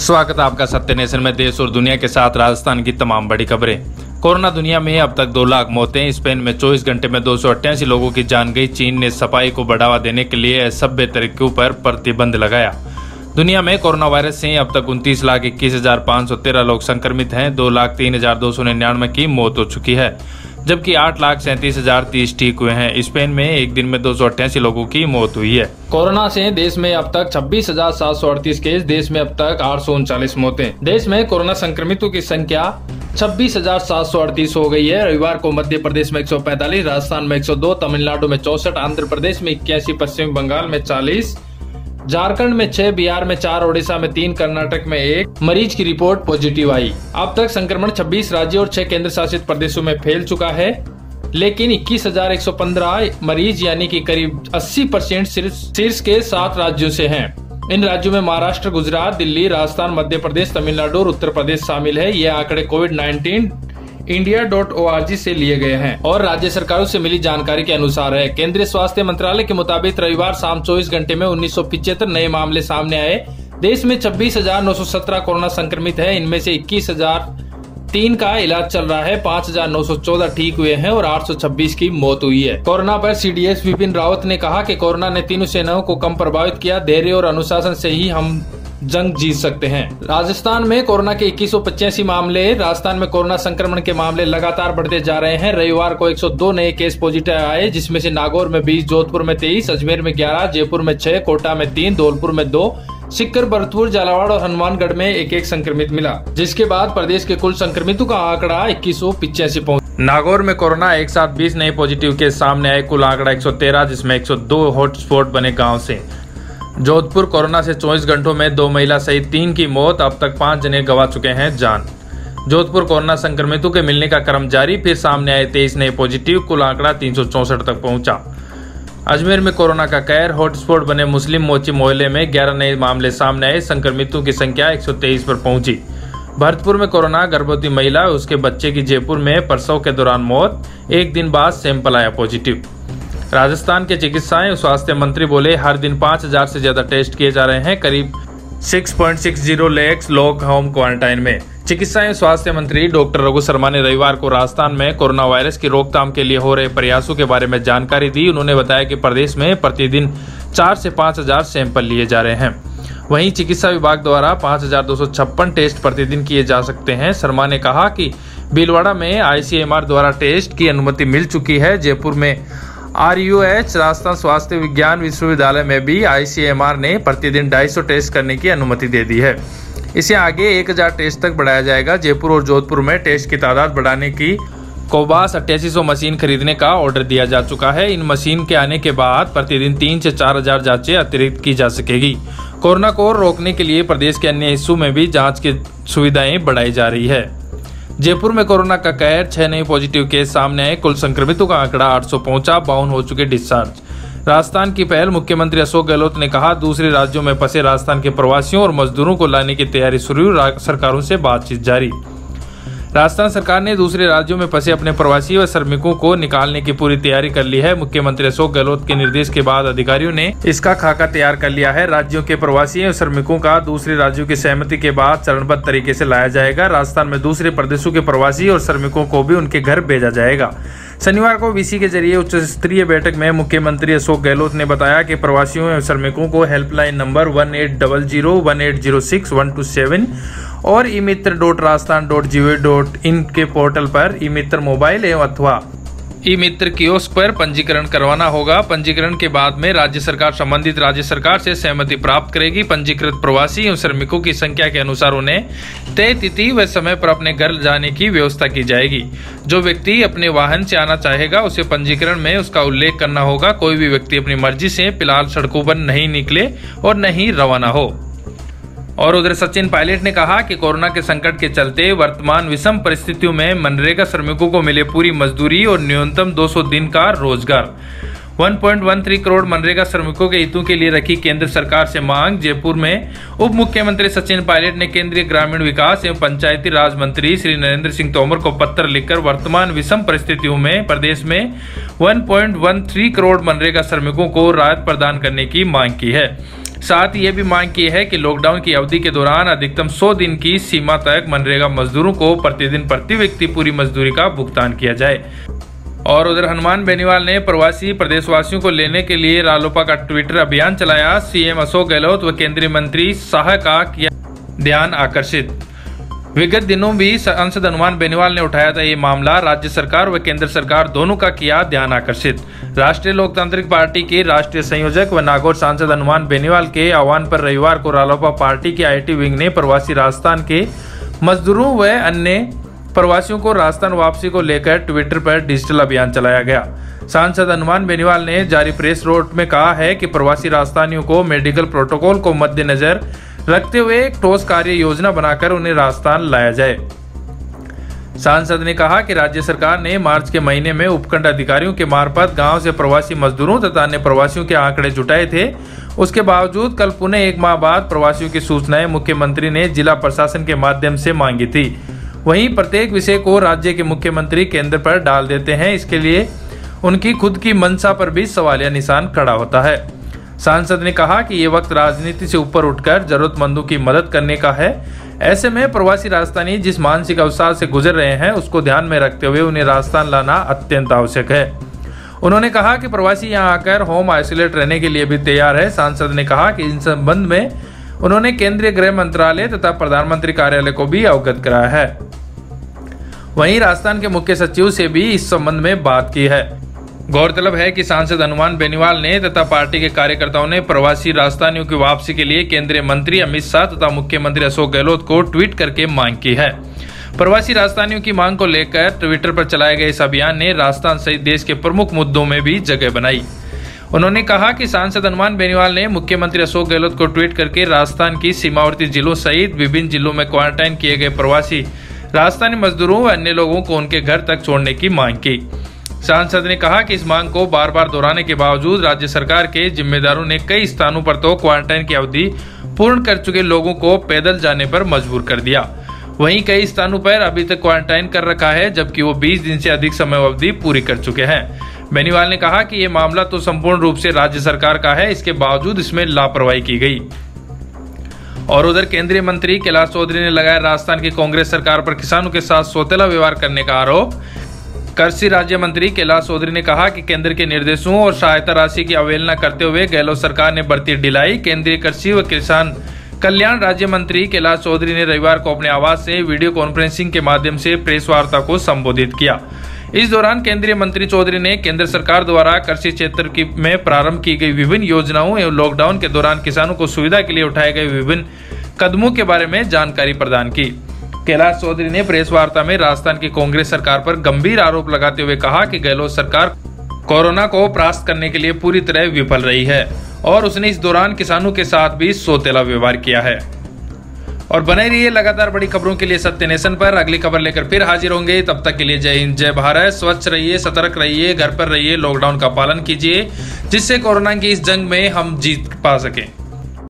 स्वागत है आपका सत्य नेशन में। देश और दुनिया के साथ राजस्थान की तमाम बड़ी खबरें। कोरोना दुनिया में अब तक 2 लाख मौतें। स्पेन में 24 घंटे में 288 लोगों की जान गई। चीन ने सफाई को बढ़ावा देने के लिए असभ्य तरीकों पर प्रतिबंध लगाया। दुनिया में कोरोना वायरस से अब तक 29,21,513 लोग संक्रमित हैं। 2,03,299 की मौत हो चुकी है, जबकि 8,37,030 ठीक हुए हैं। स्पेन में एक दिन में 288 लोगों की मौत हुई है। कोरोना से देश में अब तक 26,738 केस। देश में अब तक 839 मौतें। देश में कोरोना संक्रमितों की संख्या 26,738 हो गई है। रविवार को मध्य प्रदेश में 145, राजस्थान में 102, तमिलनाडु में 64, आंध्र प्रदेश में 81, पश्चिम बंगाल में 40, झारखंड में 6, बिहार में 4, ओडिशा में 3, कर्नाटक में 1 मरीज की रिपोर्ट पॉजिटिव आई। अब तक संक्रमण 26 राज्यों और 6 केंद्र शासित प्रदेशों में फैल चुका है, लेकिन 21,115 मरीज यानी कि करीब 80% सिर्फ शीर्ष के 7 राज्यों से हैं। इन राज्यों में महाराष्ट्र, गुजरात, दिल्ली, राजस्थान, मध्य प्रदेश, तमिलनाडु और उत्तर प्रदेश शामिल है। ये आंकड़े कोविड-19 India.org से लिए गए हैं और राज्य सरकारों से मिली जानकारी के अनुसार है। केंद्रीय स्वास्थ्य मंत्रालय के मुताबिक रविवार शाम 24 घंटे में 1975 नए मामले सामने आए। देश में 26,917 कोरोना संक्रमित है। इनमें से 21,003 का इलाज चल रहा है, 5,914 ठीक हुए हैं और 826 की मौत हुई है। कोरोना पर CDS विपिन रावत ने कहा कि कोरोना ने तीनों सेनाओं को कम प्रभावित किया। धैर्य और अनुशासन से ही हम जंग जीत सकते हैं। राजस्थान में कोरोना के 2185 मामले। राजस्थान में कोरोना संक्रमण के मामले लगातार बढ़ते जा रहे हैं। रविवार को 102 नए केस पॉजिटिव आए, जिसमें से नागौर में 20, जोधपुर में 23, अजमेर में 11, जयपुर में 6, कोटा में 3, धौलपुर में 2, सीकर, भरतपुर, झालावाड़ और हनुमानगढ़ में एक संक्रमित मिला, जिसके बाद प्रदेश के कुल संक्रमितों का आंकड़ा 2185 पहुंचा। नागौर में कोरोना एक साथ 20 नए पॉजिटिव केस सामने आए। कुल आंकड़ा 113, जिसमें 102 हॉटस्पॉट बने गाँव से। जोधपुर कोरोना से 24 घंटों में 2 महिला सहित 3 की मौत। अब तक 5 जने गंवा चुके हैं जान। जोधपुर कोरोना संक्रमितों के मिलने का क्रम जारी। फिर सामने आए 23 नए पॉजिटिव। कुल आंकड़ा 364 तक पहुंचा। अजमेर में कोरोना का कहर। हॉटस्पॉट बने मुस्लिम मोची मोहल्ले में 11 नए मामले सामने आए। संक्रमितों की संख्या 123 पर पहुंची। भरतपुर में कोरोना, गर्भवती महिला उसके बच्चे की जयपुर में प्रसव के दौरान मौत। एक दिन बाद सैंपल आया पॉजिटिव। राजस्थान के चिकित्सा एवं स्वास्थ्य मंत्री बोले, हर दिन 5,000 से ज्यादा टेस्ट किए जा रहे हैं। करीब 6.60 लाख लोग होम क्वारंटाइन में। चिकित्सा एवं स्वास्थ्य मंत्री डॉक्टर रघु शर्मा ने रविवार को राजस्थान में कोरोना वायरस की रोकथाम के लिए हो रहे प्रयासों के बारे में जानकारी दी। उन्होंने बताया कि प्रदेश में प्रतिदिन 4 से 5,000 सैंपल लिए जा रहे हैं। वहीं चिकित्सा विभाग द्वारा 5,256 टेस्ट प्रतिदिन किए जा सकते हैं। शर्मा ने कहा कि भीलवाड़ा में ICMR द्वारा टेस्ट की अनुमति मिल चुकी है। जयपुर में RUH राजस्थान स्वास्थ्य विज्ञान विश्वविद्यालय में भी ICMR ने प्रतिदिन 250 टेस्ट करने की अनुमति दे दी है। इसे आगे 1,000 टेस्ट तक बढ़ाया जाएगा। जयपुर और जोधपुर में टेस्ट की तादाद बढ़ाने की कोबास 8800 मशीन खरीदने का ऑर्डर दिया जा चुका है। इन मशीन के आने के बाद प्रतिदिन 3 से 4,000 जांचें अतिरिक्त की जा सकेगी। कोरोना को रोकने के लिए प्रदेश के अन्य हिस्सों में भी जाँच की सुविधाएं बढ़ाई जा रही है। जयपुर में कोरोना का कहर। 6 नए पॉजिटिव केस सामने आए। कुल संक्रमितों का आंकड़ा 800 पहुंचा। 52 हो चुके डिस्चार्ज। राजस्थान की पहल। मुख्यमंत्री अशोक गहलोत ने कहा, दूसरे राज्यों में फंसे राजस्थान के प्रवासियों और मजदूरों को लाने की तैयारी शुरू। सरकारों से बातचीत जारी। राजस्थान सरकार ने दूसरे राज्यों में फंसे अपने प्रवासी व श्रमिकों को निकालने की पूरी तैयारी कर ली है। मुख्यमंत्री अशोक गहलोत के निर्देश के बाद अधिकारियों ने इसका खाका तैयार कर लिया है। राज्यों के प्रवासी और श्रमिकों का दूसरे राज्यों की सहमति के बाद चरणबद्ध तरीके से लाया जाएगा। राजस्थान में दूसरे प्रदेशों के प्रवासी और श्रमिकों को भी उनके घर भेजा जाएगा। शनिवार को VC के जरिए उच्च स्तरीय बैठक में मुख्यमंत्री अशोक गहलोत ने बताया कि प्रवासियों एवं श्रमिकों को हेल्पलाइन नंबर 1800-1806-127 और imiत्र.rajasthan.gov.in के पोर्टल पर ई-मित्र मोबाइल एवं अथवा ई-मित्र कियोस्क पर पंजीकरण करवाना होगा। पंजीकरण के बाद में राज्य सरकार संबंधित राज्य सरकार से सहमति प्राप्त करेगी। पंजीकृत प्रवासी एवं श्रमिकों की संख्या के अनुसार उन्हें तय तिथि व समय पर अपने घर जाने की व्यवस्था की जाएगी। जो व्यक्ति अपने वाहन से आना चाहेगा उसे पंजीकरण में उसका उल्लेख करना होगा। कोई भी व्यक्ति अपनी मर्जी से फिलहाल सड़कों पर नहीं निकले और नहीं रवाना हो। और उधर सचिन पायलट ने कहा कि कोरोना के संकट के चलते वर्तमान विषम परिस्थितियों में मनरेगा श्रमिकों को मिले पूरी मजदूरी और न्यूनतम 200 दिन का रोजगार। 1.13 करोड़ मनरेगा श्रमिकों के हितों के लिए रखी केंद्र सरकार से मांग। जयपुर में उप मुख्यमंत्री सचिन पायलट ने केंद्रीय ग्रामीण विकास एवं पंचायती राज मंत्री श्री नरेंद्र सिंह तोमर को पत्र लिखकर वर्तमान विषम परिस्थितियों में प्रदेश में 1.13 करोड़ मनरेगा श्रमिकों को राहत प्रदान करने की मांग की है। साथ ही ये भी मांग की है कि लॉकडाउन की अवधि के दौरान अधिकतम 100 दिन की सीमा तक मनरेगा मजदूरों को प्रतिदिन प्रति व्यक्ति पूरी मजदूरी का भुगतान किया जाए। और उधर हनुमान बेनीवाल ने प्रवासी प्रदेशवासियों को लेने के लिए रालोपा का ट्विटर अभियान चलाया। सीएम अशोक गहलोत व केंद्रीय मंत्री शाह का किया ध्यान आकर्षित। विगत दिनों भी सांसद हनुमान बेनीवाल ने उठाया था ये मामला। राज्य सरकार व केंद्र सरकार दोनों का किया ध्यान आकर्षित। राष्ट्रीय लोकतांत्रिक पार्टी के राष्ट्रीय संयोजक व नागौर सांसद हनुमान बेनीवाल के आह्वान पर रविवार को रालोपा पार्टी के आईटी विंग ने प्रवासी राजस्थान के मजदूरों व अन्य प्रवासियों को राजस्थान वापसी को लेकर ट्विटर पर डिजिटल अभियान चलाया गया। सांसद हनुमान बेनीवाल ने जारी प्रेस नोट में कहा है कि प्रवासी राजस्थानियों को मेडिकल प्रोटोकॉल को मद्देनजर रखते हुए एक ठोस कार्य योजना बनाकर उन्हें राजस्थान लाया जाए। सांसद ने कहा कि राज्य सरकार ने मार्च के महीने में उपखंड अधिकारियों के मार्फत गांव से प्रवासी मजदूरों तथा अन्य प्रवासियों के आंकड़े जुटाए थे। उसके बावजूद कल पुनः एक माह बाद प्रवासियों की सूचनाएं मुख्यमंत्री ने जिला प्रशासन के माध्यम से मांगी थी। वहीं प्रत्येक विषय को राज्य के मुख्यमंत्री केंद्र पर डाल देते हैं। इसके लिए उनकी खुद की मंशा पर भी सवालिया निशान खड़ा होता है। सांसद ने कहा कि ये वक्त राजनीति से ऊपर उठकर जरूरतमंदों की मदद करने का है। ऐसे में प्रवासी राजस्थानी जिस मानसिक अवसाद से गुजर रहे हैं उसको ध्यान में रखते हुए उन्हें राजस्थान लाना अत्यंत आवश्यक है। उन्होंने कहा कि प्रवासी यहां आकर होम आइसोलेट रहने के लिए भी तैयार है। सांसद ने कहा कि इन संबंध में उन्होंने केंद्रीय गृह मंत्रालय तथा प्रधानमंत्री कार्यालय को भी अवगत कराया है। वहीं राजस्थान के मुख्य सचिव से भी इस संबंध में बात की है। गौरतलब है कि सांसद हनुमान बेनीवाल ने तथा पार्टी के कार्यकर्ताओं ने प्रवासी राजस्थानियों की वापसी के लिए केंद्रीय मंत्री अमित शाह तथा मुख्यमंत्री अशोक गहलोत को ट्वीट करके मांग की है। प्रवासी राजस्थानियों की मांग को लेकर ट्विटर पर चलाए गए इस अभियान ने राजस्थान सहित देश के प्रमुख मुद्दों में भी जगह बनाई। उन्होंने कहा कि सांसद हनुमान बेनीवाल ने मुख्यमंत्री अशोक गहलोत को ट्वीट करके राजस्थान की सीमावर्ती जिलों सहित विभिन्न जिलों में क्वारंटाइन किए गए प्रवासी राजस्थानी मजदूरों व अन्य लोगों को उनके घर तक छोड़ने की मांग की। सांसद ने कहा कि इस मांग को बार बार दोहराने के बावजूद राज्य सरकार के जिम्मेदारों ने कई स्थानों पर तो क्वारंटाइन की अवधि पूर्ण कर चुके लोगों को पैदल जाने पर मजबूर कर दिया। वहीं कई स्थानों पर अभी तक क्वारंटाइन कर रखा है, जबकि वो 20 दिन से अधिक समय अवधि पूरी कर चुके हैं। बेनीवाल ने कहा कि ये मामला तो संपूर्ण रूप से राज्य सरकार का है, इसके बावजूद इसमें लापरवाही की गई। और उधर केंद्रीय मंत्री कैलाश चौधरी ने लगाया राजस्थान की कांग्रेस सरकार पर किसानों के साथ सौतेला व्यवहार करने का आरोप। कृषि राज्य मंत्री कैलाश चौधरी ने कहा कि केंद्र के निर्देशों और सहायता राशि की अवहेलना करते हुए गहलोत सरकार ने बरती ढिलाई। केंद्रीय कृषि व किसान कल्याण राज्य मंत्री कैलाश चौधरी ने रविवार को अपने आवास से वीडियो कॉन्फ्रेंसिंग के माध्यम से प्रेस वार्ता को संबोधित किया। इस दौरान केंद्रीय मंत्री चौधरी ने केंद्र सरकार द्वारा कृषि क्षेत्र में प्रारंभ की गई विभिन्न योजनाओं एवं लॉकडाउन के दौरान किसानों को सुविधा के लिए उठाए गए विभिन्न कदमों के बारे में जानकारी प्रदान की। कैलाश चौधरी ने प्रेस वार्ता में राजस्थान की कांग्रेस सरकार पर गंभीर आरोप लगाते हुए कहा कि गहलोत सरकार कोरोना को परास्त करने के लिए पूरी तरह विफल रही है और उसने इस दौरान किसानों के साथ भी सौतेला व्यवहार किया है। और बने रहिए लगातार बड़ी खबरों के लिए सत्य नेशन पर। अगली खबर लेकर फिर हाजिर होंगे। तब तक के लिए जय हिंद, जय भारत। स्वच्छ रहिए, सतर्क रहिए, घर पर रहिए, लॉकडाउन का पालन कीजिए, जिससे कोरोना की इस जंग में हम जीत पा सकें।